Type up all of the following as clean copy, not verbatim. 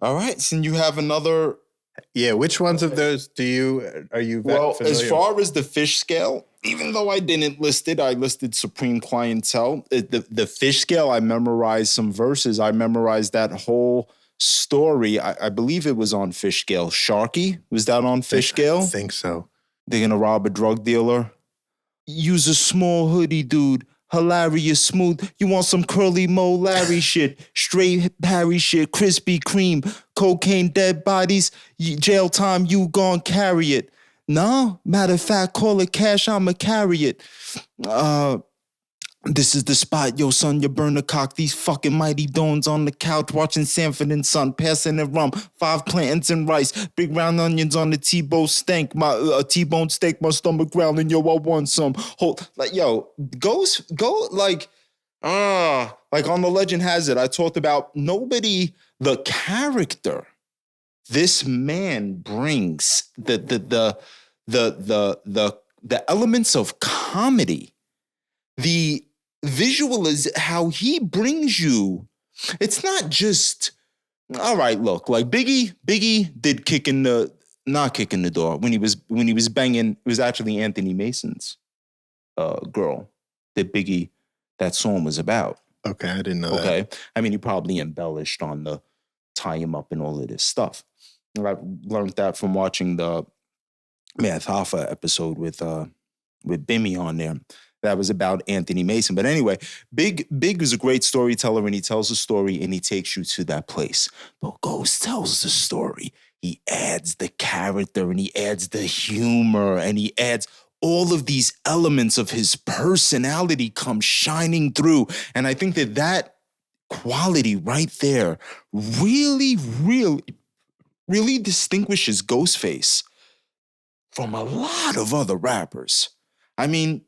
All right, so you have another. Yeah, which ones of those are you Well, as familiar with? far as the fish scale, even though I didn't list it, I listed Supreme Clientele. The fish scale, I memorized some verses. I memorized that whole story. I believe it was on fish scale. Sharky, was that on fish I scale? think so. They're gonna rob a drug dealer. Use a small hoodie, dude. Hilarious, smooth. You want some curly Mo Larry shit, straight Harry shit, Krispy Kreme, cocaine, dead bodies, jail time, you gon' carry it. No, matter of fact, call it cash, I'ma carry it. Uh, this is the spot, yo, son. You burn the cock. These fucking mighty dones on the couch watching Sanford and Son, passing it rum. 5 plantains and rice, big round onions on the T-bone steak. My T-bone steak, my stomach growling. Yo, I want some. Hold, like, yo, go like on the Legend Has It. I talked about nobody. The character this man brings the elements of comedy, the visual is how he brings you. It's not just all right. Look, like Biggie did not kick in the door when he was banging. It was actually Anthony Mason's girl that that song was about. Okay, I didn't know that. Okay, I mean he probably embellished on the tie him up and all of this stuff. I learned that from watching the Math Alpha episode with Bimmy on there. That was about Anthony Mason. But anyway, Big is a great storyteller and he tells a story and he takes you to that place. But Ghost tells the story. He adds the character and he adds the humor and he adds all of these elements of his personality come shining through. And I think that quality right there really, really, really distinguishes Ghostface from a lot of other rappers. I mean,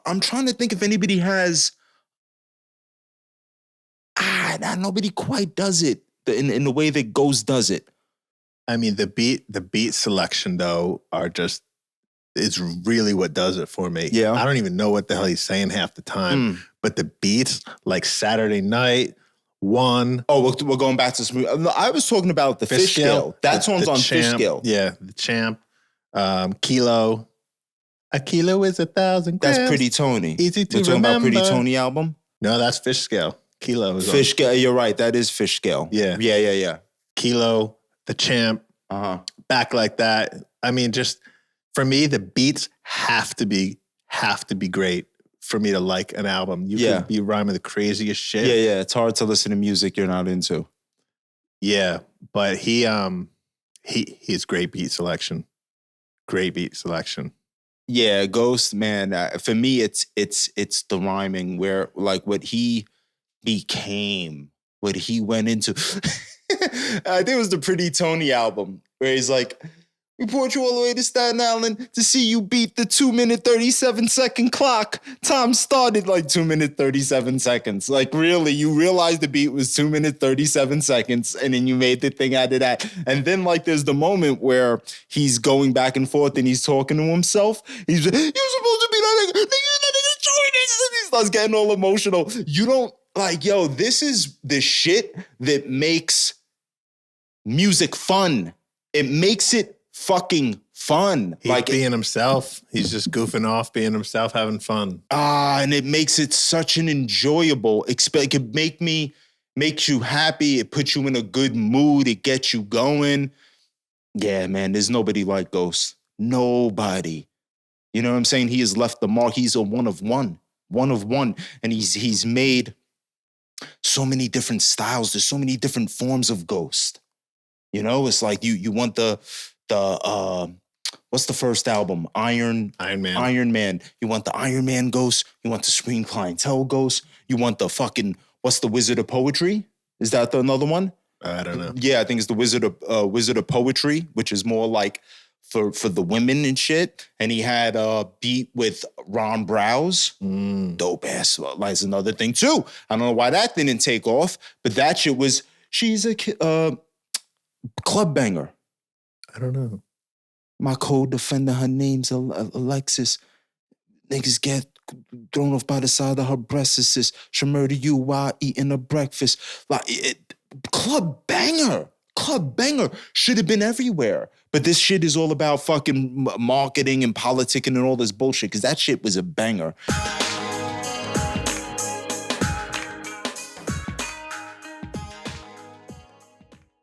I'm trying to think if anybody has. Nobody quite does it in the way that Ghost does it. I mean, the beat selection though is really what does it for me. Yeah, I don't even know what the hell he's saying half the time, but the beats like Saturday Night. One. Oh, we're going back to smooth. I was talking about the fish scale. That song's on fish scale. Yeah, the Champ. Kilo. A kilo is 1,000 grams. That's Pretty Tony. Easy to We're talking remember. about Pretty Tony album? No, that's fish scale. Kilo is fish scale. You're right. That is fish scale. Yeah. Kilo, the Champ. Back Like That. I mean, just for me, the beats have to be great for me to like an album. You could be rhyming the craziest shit. Yeah. It's hard to listen to music you're not into. Yeah, but he has great beat selection. Great beat selection. Yeah, Ghost, man. For me, it's the rhyming where like what he became, what he went into. I think it was the Pretty Tony album where he's like, we brought you all the way to Staten Island to see you beat the 2-minute 37-second clock. Time started like 2-minute 37 seconds. Like really, you realized the beat was 2-minute 37 seconds and then you made the thing out of that. And then like there's the moment where he's going back and forth and he's talking to himself. He's like, you're supposed to be like, and he starts getting all emotional. You don't like, yo, this is the shit that makes music fun. It makes it fucking fun. He's like being himself. He's just goofing off, being himself, having fun. And it makes it such an enjoyable experience. It could makes you happy. It puts you in a good mood. It gets you going. Yeah, man, there's nobody like Ghost. Nobody. You know what I'm saying? He has left the mark. He's a one of one. And he's made so many different styles. There's so many different forms of Ghost. You know, it's like you want the what's the first album? Iron Man. You want the Iron Man Ghost. You want the Supreme Clientele Ghost. You want the fucking what's the Wizard of Poetry? Is that another one? I don't know. Yeah, I think it's the Wizard of Poetry, which is more like for the women and shit. And he had a beat with Ron Browse. Dope ass. That's another thing too. I don't know why that didn't take off, but that shit was. She's a club banger. I don't know. My co-defender, her name's Alexis. Niggas get thrown off by the side of her breasts. She'll murder you while eating her breakfast. Like, club banger. Club banger. Should have been everywhere. But this shit is all about fucking marketing and politicking and all this bullshit, because that shit was a banger.